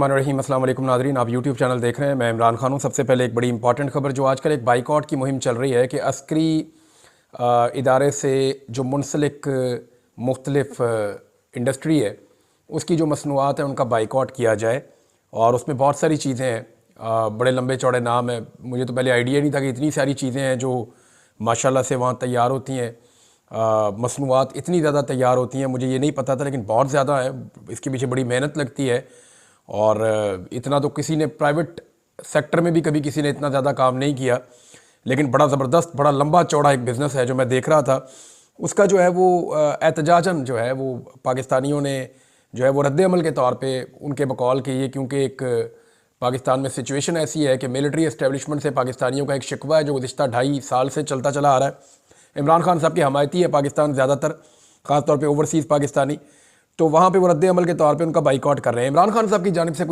रहीम अस्सलाम वालेकुम नाज़रीन, आप यूट्यूब चैनल देख रहे हैं। मैं इमरान खान हूँ। सबसे पहले एक बड़ी इंपॉर्टेंट खबर, जो आजकल एक बाइकआउट की मुहिम चल रही है कि अस्करी इदारे से जो मुंसलिक मुख्तलिफ इंडस्ट्री है, उसकी जो मसनूआत हैं उनका बाइकआउट किया जाए। और उसमें बहुत सारी चीज़ें हैं, बड़े लंबे चौड़े नाम है। मुझे तो पहले आइडिया नहीं था कि इतनी सारी चीज़ें हैं जो माशाल्लाह से वहाँ तैयार होती हैं। मसनूआत इतनी ज़्यादा तैयार होती हैं, मुझे ये नहीं पता था, लेकिन बहुत ज़्यादा है। इसके पीछे बड़ी मेहनत लगती है और इतना तो किसी ने प्राइवेट सेक्टर में भी कभी किसी ने इतना ज़्यादा काम नहीं किया। लेकिन बड़ा ज़बरदस्त, बड़ा लंबा चौड़ा एक बिज़नेस है जो मैं देख रहा था। उसका जो है वो एहतजाजन जो है वो पाकिस्तानियों ने जो है वो रद्द अमल के तौर पे उनके बकौल के ये, क्योंकि एक पाकिस्तान में सिचुएशन ऐसी है कि मिलिट्री एस्टेब्लिशमेंट से पाकिस्तानियों का एक शिकवा है जो गुज़िश्ता 2.5 साल से चलता चला आ रहा है। इमरान खान साहब की हमायती है पाकिस्तान ज़्यादातर, ख़ास तौर पे ओवरसीज़ पाकिस्तानी। तो वहाँ पे वो रद्द अमल के तौर पे उनका बाइकआउट कर रहे हैं। इमरान खान साहब की जानिब से कोई